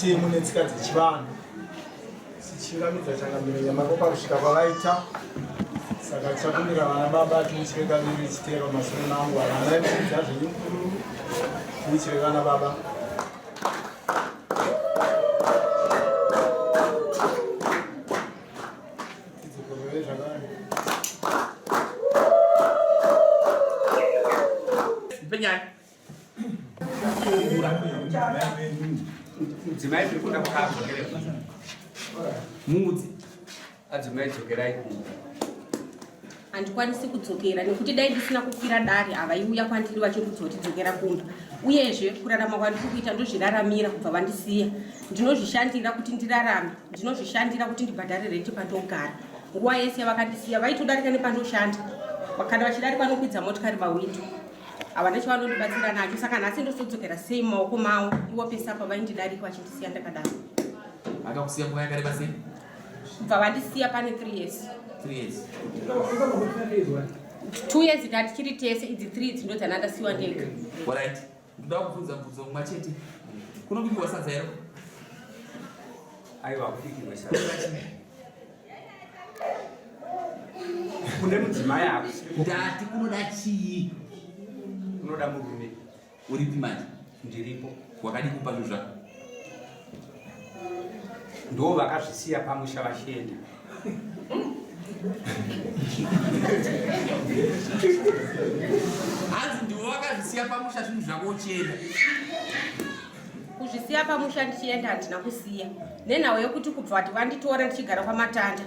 mitemo netsika dzechivanhu sichiramidza changamiro Nyamaropa kusvika pavaita. Saka tichakumbira vana baba timuchireka viri chitero masoro nangu vana vaimidza zvenyukuru timuchireka vana baba. Mudzimai tiri kuda kwakadzokera mudzi adzimai dzokerai kungu. Handikwanisi kudzokera nekuti dai ndisina kukwira dare havaiuya kwandiri vachikudzokera kumba. Uyezve kurarama kwandiri kuita ndozviraramira kubva vandisiya. Ndinozvishandira kuti ndirarame, ndinozvishandira kuti ndibhadhare renti pandogara. Nguva yese yavakandisiya vaitodarika nepandoshanda. Kana vachidarika nokwidza motikari pawindo. Havana chavanondibatsira nacho, saka nhasi ndozodzokera sei mumaoko mavo ivo pese apa vaindidarika vachindisiya ndakadaro. Akakusiya nguva yakareba sei? Kubva vandisiya pane 3 years. 3 years. 2 years tatichiri tese, idzi 3 dzindo dzandasiyiwa ndega. Alright. Ndoda kubvunza mubvunzo mumwe chete. Kunobikirwa sadza ero? Aiwa, kubikirwa sadza. Kune mudzimai ako. Ndati kunoda chii? Kunoda murume. Uripi manje? Ndiripo. Wakadi kupa zvako? Ndo vakazvisiya pamusha vachienda. Hanzi ndiwo wakazvisiya pamusha zvinhu zvako uchienda. Kuzvisiya pamusha ndichienda handina kusiya. Nenhau yekuti kubva vanditora ndichigara kwamatanda.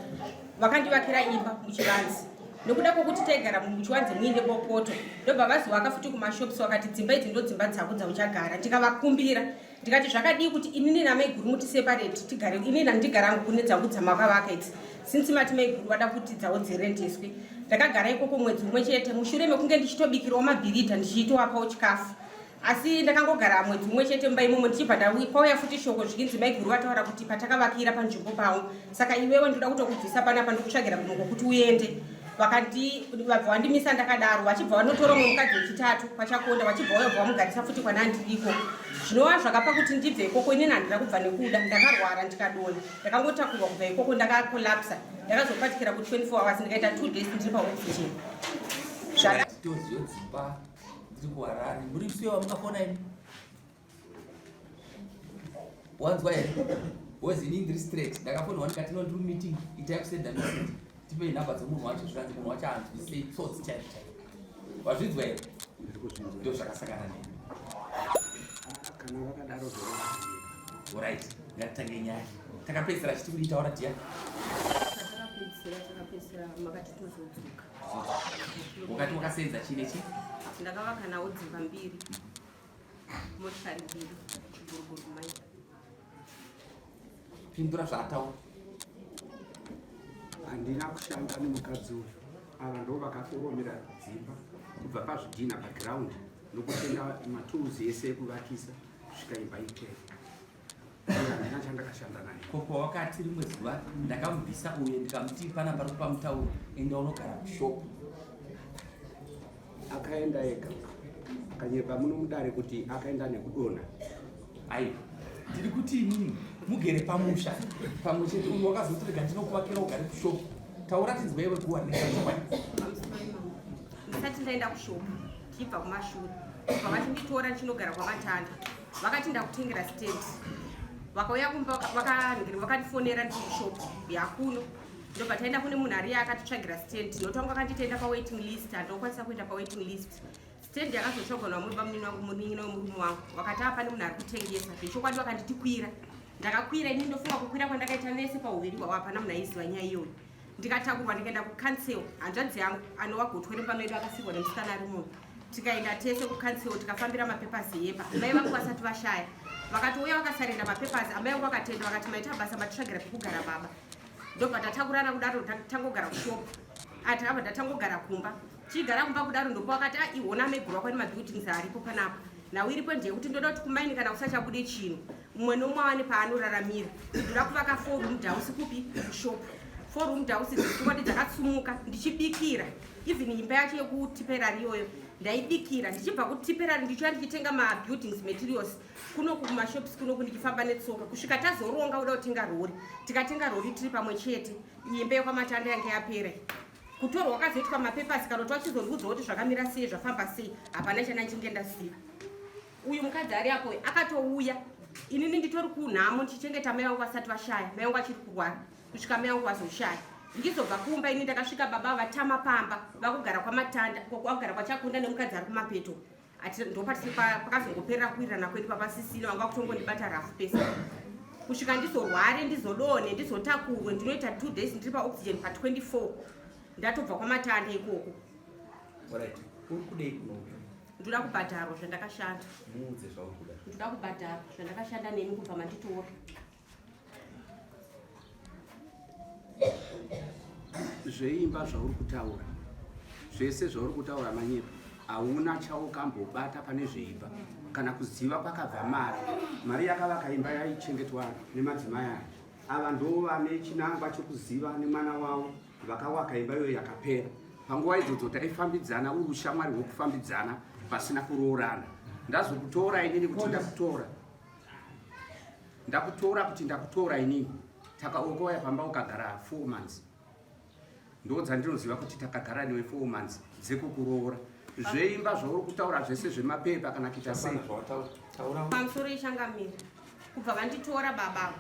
Vakandivakira imba muchivanzi. Nekuda kwokuti taigara muchivanzi muine bopoto. Ndobva vaziwaka futi kumashops vakati dzimba idzi ndo dzimba dzako dzauchagara. Ndikavakumbira. Ndikati zvakadii kuti inini namaiguru muti separate tigare inini ndandigara kune dzangu dzamakavaka idzi. Since mati maiguru vada kuti dzawo dzirendeswe. Ndakagara ikoko mwedzi umwe chete mushure mekunge ndichitobikirawo mabhirita ndichitowapawo chikafu. Asi ndakangogara mwedzi umwe chete mumba imomo ndichibva pauya futi shoko zvikinzi maiguru vataura kuti patakavakira panzvimbo pavo. Saka iwewe ndoda kutokubvisa panapa ndikutsvagira kunongo kuti uende. Vakati vabva vandimisa ndakadaro vachibva vanotora mumwe mukadzi wechitatu kwachakonda vachibva vauya bva vamugarisa futi kwana ndiriko. Zvinova zvakapa kuti ndibve ikoko inini handina kubva nekuda ndakarwara ndikadonha ndakangotakurwa kubva ikoko ndakakolapsa ndakazopatikira ku 24 hours ndikaita 2 days ndiri paoxygen. Toziyo dzimba dziri kuHarare muri kusiya mukafona ini wanzwa here was in English straight ndakafonwa ndikati no ndiri meeting itai kusenda message tipe nhamba dzomunhu wacho zviranzi munhu wacho hanzwisei thoughts chaipo wazvinzwa here ndo zvakasangana neni. Kana vakadaro alright ngatitange nyaya takapedzisira chiti kuri taura dia takapedzisira makati tozodzoka. wakati wakasenza chine chi Ndakavaka nawo dzimba 2 motikari 2 chiguruguru mai. pindura zvaataura. handina kushanda nemukadzi uyu. Ava ndo vakaforomera dzimba kubva pazvidhina paground nokutenga matools ese ekuvakisa kusvika imba ikei. Handina chandakashanda naye. Koko wakati rimwe zuva ndakamubvisa uye ndikamuti pana pari kupa mutauro enda unogara kushopu. Akaenda ega akanyeba muno mudare kuti akaenda nekudonha. Aiwa ndiri kuti inini mugere pamusha pamwe chete uyu wakazotirega ndinokuvakira ugare kushopu. Taura tinzwa iwe guwa rinochachokwadi. Ndisati ndaenda kushopu ndichibva kumashure kubva vachinditora ndichinogara kwamatanda vakati ndakutengera stand. Vakauya kumba vakandifonera ndiri kushopu yakuno ndobva taenda kune munhu ariye akatitsvagira stand. Ndinotanga akanditenda pawaiting list handokwanisa kuenda pawaiting list. Stand yakazotsvagwa namuri munini wangu munin'ina wemurume wangu vakati apa pane munhu ari kutengesa zvechokwadi vakanditi kwira. Ndakakwira inini ndofunga kukwira kwandakaita nese pauviri hwavo hapana munhu aiziva nyaya iyoyo. Ndikatakurwa ndikaenda kucancel hanzvadzi yangu anova gotwere pano edu akasikwa nemusikana ari munhu. Tikaenda tese kucancel tikafambira mapepasi epa mai vangu vasati vashaya. Vakatouya vakasarenda mapepasi amai vangu vakatenda vakati maita basa matitsvagira pekugara baba. Ndobva tatakurana kudaro tangogara kushopu. Takabva tatangogara kumba. Tichigara kumba kudaro ndopo vakati iwona maiguru kwani mabuildings aripo panapa. Nhau iripo ndeyekuti ndoda kuti kumaini kana kusachabude chinhu. Mumwe nomwe wane paanoraramira. Ndoda kuvaka 4 room house kupi kushopu. 4 room house dzikwadi dzakatsumuka ndichibikira. Even imba yacho yekutipera iyoyo ndaibikira ndichibva kutipera ndichoya ndichitenga mabuildings materials kuno kumashops kuno kundichifamba netsoka kusvika tazoronga uda kutenga rori tikatenga rori tiri pamwe chete imba yekwamatanda yange yapera kutorwa wakazoitwa mapepasi kanoti wachizondiudza kuti zvakamira sei zvafamba sei hapana chana chinge ndasiva uyu mukadzi ari apo akatouya inini nditori kunhamo ndichichengeta mai vangu vasati vashaya mai vangu achiri kurwara kusvika mai vangu vazoshaya ndizobva kumba ini ndakasvika baba vatama pamba vakugara kwamatanda vakugara kwachakunda nemukadzi ari kumapeto ati ndopati pakazongoperera kuwirirana kwedu papasisina vanga kutongondibata rafu pesa kusvika ndizorware ndizodonhe ndizotakurwe ndinoita 2 days ndiri paoxygen pa24 ndatobva kwamatanda ikoko ndoda kubhadharwa zvandakashanda ndoda kubhadharwa zvandakashanda nemi kubva manditora zveimba zvauri kutaura zvese zvauri kutaura manyepa hauna chaukambobata pane zveimba kana kuziva kwakabva mari yakavaka imba yaichengetwa nemadzimai aya ava ndo vane chinangwa chekuziva nemwana wavo vakawaka imba iyoyo yakapera panguva idzodzo taifambidzana uri ushamwari hwekufambidzana pasina kuroorana ndazokutora inini kuti ndakutora kuti ndakutora inini takauya pamba ukagara 4 months ndo dzandinoziva kuti takagara newe 4 months dzekukuroora zveimba zvauri kutaura zvese zvemapepa kana kuita sei pamusoro yechangamiri kubva vanditora baba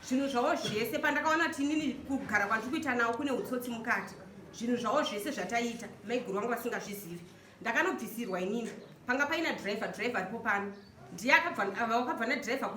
zvinhu zvavo zvese pandakaona kuti inini kugara kwandiri kuita nawo kune utsotsi mukati zvinhu zvavo zvese zvataita maiguru vangu vasingazvizivi ndakanobvisirwa inini panga paina driver aripo pano ndiye vakabva nadriver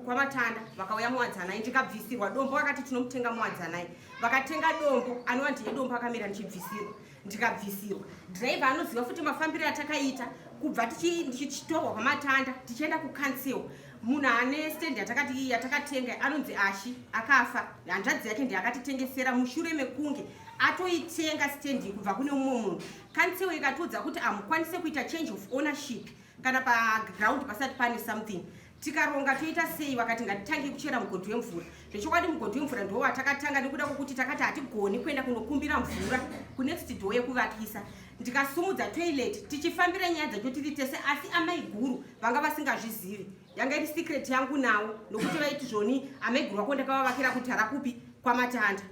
kwamatanda vakauya muwadzanai ndikabvisirwa dombo vakati tinomutenga muwadzanai vakatenga dombo anova ndiye dombo akamira ndichibvisirwa ndikabvisirwa driver anoziva futi mafambiro atakaita kubva tichitorwa kwamatanda tichienda kucancel munhu ane stendi yatakatenga anonzi Ashi akafa hanzvadzi yake ndiye akatitengesera mushure mekunge atoitenga stendi kubva kune mumwe munhu cancel ikatodza kuti amukwanise kuita change of ownership kana paground pasati pane something tikaronga toita sei vakati ngatitange kuchera mugodhi wemvura zvechokwadi mugodhi wemvura ndo watakatanga nekuda kwokuti takati hatigoni kuenda kunokumbira mvura kunext door yekuvakisa ndikasumudza toilet tichifambira nyaya dzacho tiri tese asi amaiguru vanga vasingazvizivi yanga iri secret yangu nawo nokuti vaiti zvoni amaiguru vako ndakavavakira kuti harakupi kwamatanda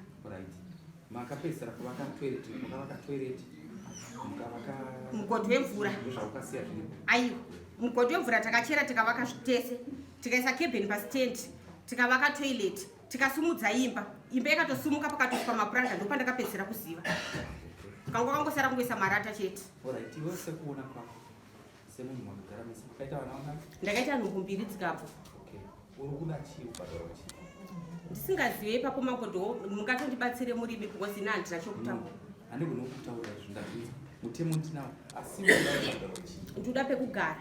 makapedzisira kuvaka toilet mukavaka toilet mugodhi wemvura aiwa mugodhi wemvura takachera tikavaka tese tikaisa cabin pastand tikavaka toilet tikasumudza imba ikatosumuka pakatoswa mapuranga ndo pandakapedzisira kuziva kanga kangosara kungoisa marata chete ndakaita nhungu mbiri dzikapo ndisingazive ipapo magodho mungatondibatsire murimi because ina handina chokutaura ndoda pekugara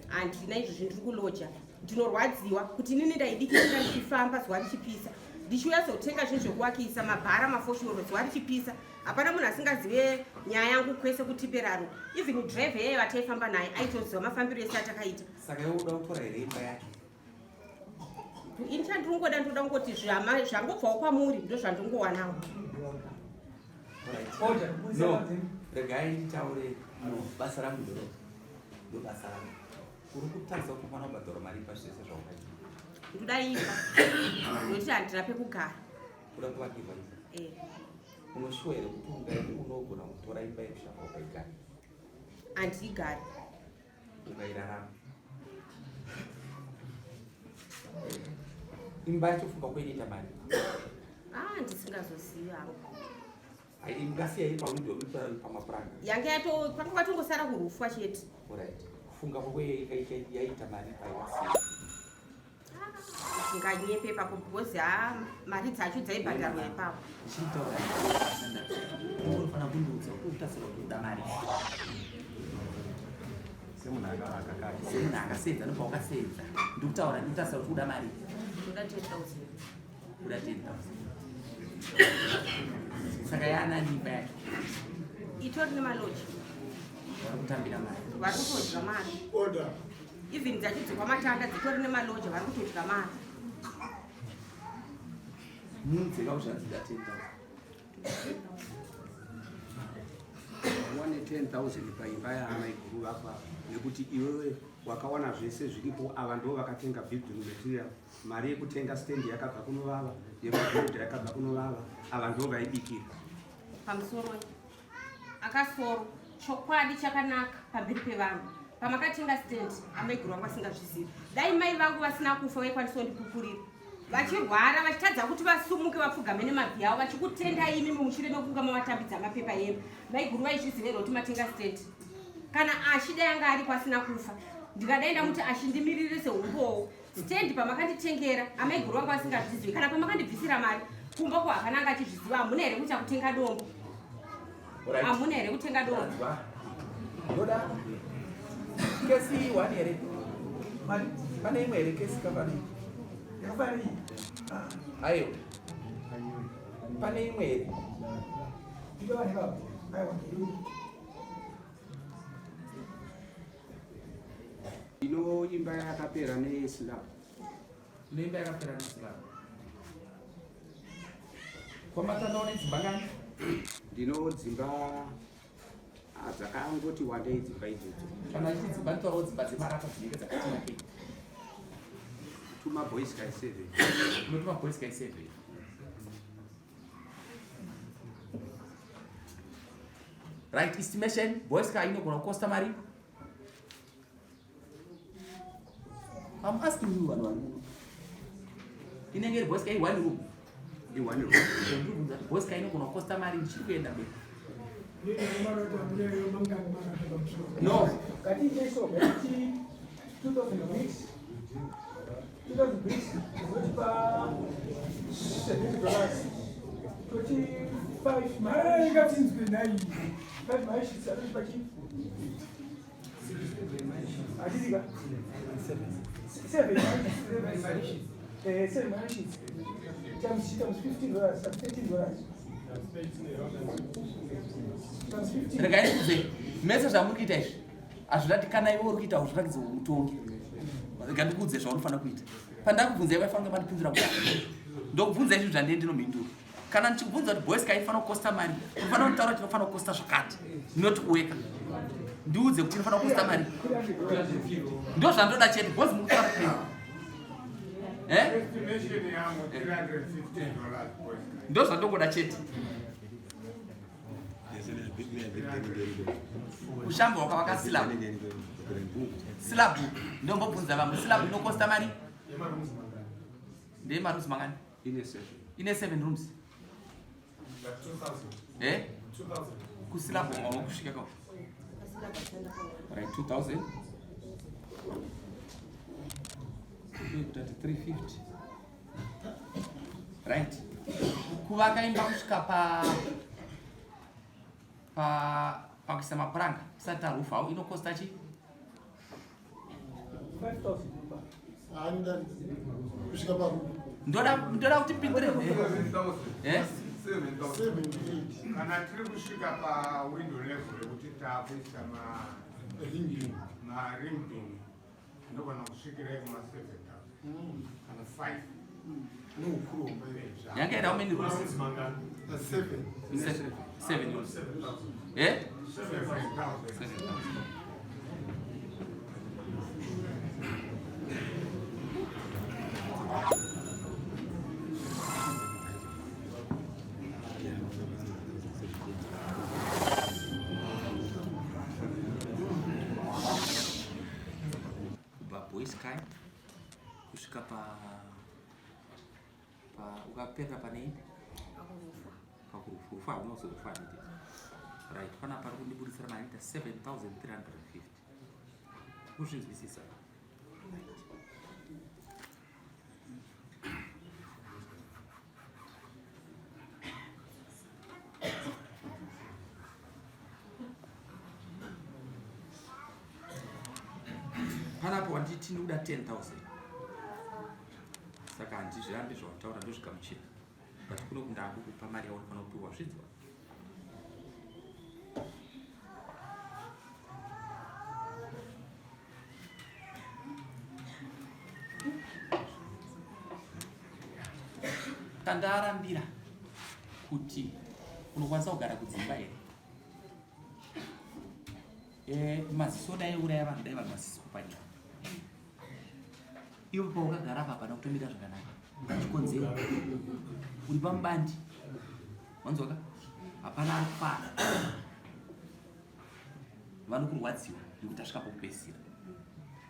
handina izvozvi ndiri kuloja ndinorwadziwa kuti inini ndaidikira ndichifamba zuva richipisa ndichiuya zotenga zvinhu zvekuvakisa mabhara mafoshoro zuva richipisa hapana munhu asingazive nyaya yangu kwese kutiperaro even driver yayo vataifamba naye aitoziva mafambiro ese atakaita saka iwe uda kutora here imba yake ini chandiringoda ndoda kungoti zvangobvawo kwamuri ndo zvandingowanawo no regai nditaure basa rangu ndo basa rangu uri kutarisa kuti mwana ubhadhara mari pazvese zvaukaita ndoda imba nokuti handina pekugara uda kuvakirwa unoshuwa here kuti unogona kutora imba yekushamba ukaigara handiigari ukairarama imba yacho funga kuinoita mari ndisingazozivi hangu ingasiya iri pawindo pamapuranga yange panga patongosara kurufwa chete funga yaita mari paikasiya ndinganyepe papo because mari dzacho dzaibhadharwa ipapo unofanira kundiudza utasira kuda mari semunhu akasedza nobva wakasedza ndikutaura ndikutasira kuti uda mari ndoda 10,000 uda 10,000 saka yaanani imba yacho itori nemaloji vari kutambira mari vari kutodya mari even dzacho dzekwamatanda dzitori nemaloji vari kutodya mari munzeka kushandisida 10,000 wane 10,000 paimba yaamaiguru apa nekuti iwewe wakawana zvese zviripo. Ava ndo vakatenga building material, mari yekutenga stand yakabva kunovava, yemagold yakabva kunovava. Ava ndo vaibikira pamusoro akasoro chokwadi chakanaka pamberi pevanhu. Pamakatenga stand amaiguru vangu vasingazvizivi, dai mai vangu vasina kufa vaikwanisa kundipupurira, vachirwara vachitadza kuti vasumuke vapfugame nemabvi avo, vachikutenda imi mushure mekunga mavatambidza mapepa yemu. Maiguru vaizvizivira kuti matenga stand. Kana achida yanga ari pasina kufa, ndikadai ndamuti achindimiririre seumbowo stand pamakanditengera amaiguru vangu vasingazvizivi, kana pamakandibvisira mari kumba ko hapana anga achizviziva. Hamuna here kuti akutenga dombo? Hamuna here kutenga dombo? Ndoda kesi wani here pane imwe here kesi kapani ayo pane imwe here ino imba yakapera neslab. Imba yakapera neslab kwamatanda nedzimba ngani? Ndino dzimba dzakangoti wandei dzimba idzodzo. Kana ichidzimba nditorawo dzimba dzemarata dzinenge dzakati nakei. Tuma boys kai 7. Unotuma boys kai 7. Right estimation boys kai inogona kukosta mari? I'm asking you one. Inenge boys kai 1 room. I 1 room. Boys kai inogona kukosta mari ndichiri kuenda mberi. No. Kati yeso kati 2000 bricks. 2000 bricks. Kwa $70. 25 mara kati nzwe nai. Kati maishi sana paki. Adiga. 7 maishi. 7 maishi. Times $15, $13. Regai kuze mesa zvamurikuita izvi hazvirati kana iwe uri kuita uzviratidza mutongi. Ngandikudze zvaunofana kuita. Pandakubvunza iwe fange mandipinzira kudai. Ndokubvunza izvi zvandine ndinomhindura. Kana ndichikubvunza kuti boys kai inofana kukosta mari, unofana kutaura kuti inofana kukosta zvakati. Not kuweka. Ndiudze kuti inofana kukosta mari. Ndo zvandoda chete boys mukutaura kuti estimation yangu $315 boys. Ndo zvandogoda chete. Ushamba wakavaka slab. Slab ndombobvunza vamwe slab inokosta mari? Ndeye marooms mangani? Ine 7 rooms. 2000. 2000. Kuslab kusvika kwa. Right 2000. 350. Right. Kuvaka imba kusvika pakuisa mapuranga kusati tarufa au inokosta chi? 5,000. Kusvika parufu. Ndoda kuti pindure. 7,000. Eh? 7,800. Kana tiri kusvika pawindow level yekuti takuisa marimping ndogona kusvikira kuma 7,000 kana 5. Yanga era how many rooms? 7. 7 rooms. Eh? 7,000. Boys kai kusvika ukapeka pane pakurufa unozorufa nditi right pana pari kundiburisira mari ita 7,350 kuzvinzwisisa panapo wanditi ndikuda 10,000 saka handizvirambe zvautaura ndosvika muchina but kuno kundakukupa mari yaunofana kupiwa zvidzwa tandarambira kuti unokwanisa kugara kudzimba here maziso dai uraya vanhu dai vanhu vasisikupanira ivo paukagara apa hapana kutomira zvakanaka chikonzero uri pamubandi wanzoka hapana ari kufara vanokurwadziwa nekuti asvika pokupedzisira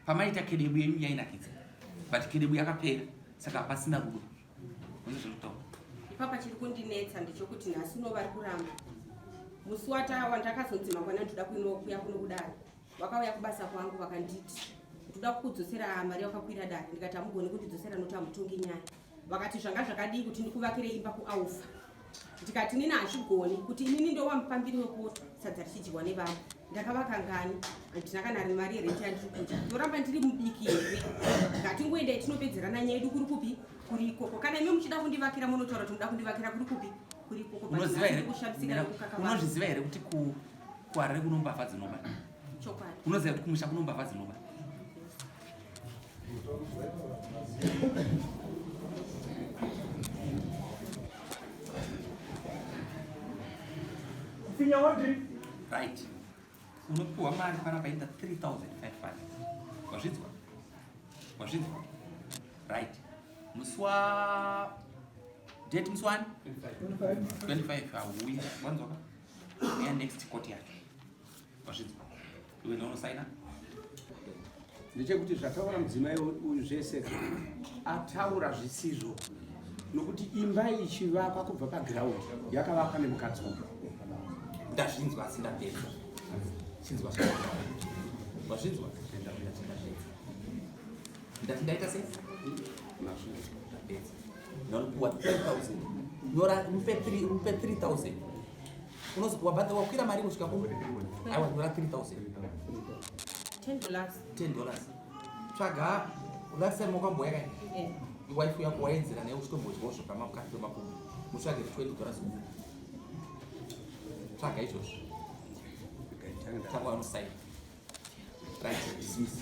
pamaita kedebu yenyu yainakidza but kedebu yakapera saka hapasina rudo ndizvokutaura ipapa chiri kundinetsa ndechokuti nhasi uno vari kuramba musi wandakazonzi mangwana ndoda kuya kuno kudare vakauya kubasa kwangu vakanditi ndoda kukudzosera mari yakakwira dare ndikati hamugoni kundidzosera noti hamutongi nyaya vakati zvanga zvakadii kuti ndikuvakire imba kuaufa ndikati nini hachigoni kuti inini ndowamupambiri wepoto sadza richidyiwa nevanhu ndakavaka ngani handina kana ri mari yerenji yandiri kuita ndoramba ndiri mubiki here ngati ngoendai tinopedzerana nyaya yedu kuri kupi kuri ikoko kana imi muchida kundivakira munotaura kuti muda kundivakira kuri kupi kuri ikoko unozviziva here kuti kuharare kuno mbavha dzinoba chokwadi unoziva kuti kumusha kuno mbavha dzinoba right unopiwa mari pana paita 3,500 wazvidzwa right muswa date muswani 25 auya wanzoka ya next court yacho wazvidzwa iwe ndounosaina ndechekuti zvataura mudzimai uyu zvese ataura zvisizvo nokuti imba ichivakwa kubva paground yakavakwa nemukadzi uyu ndazvinzwa asi ndapedza chinzwa wazvinzwa ndati ndaita sei ndapedza ndanopuwa 10,000 nyora mupe 3,000 unoziwa bata wakwira mari kusvika kuno aiwa nyora 3,000 $10 tsvaga ulasema makwambo yakai iwife yako waenzera naye uchitombodzwa kusvika makati makumbo mutsvage $20 tsvaga izvozvo tangwa anosaina right dismiss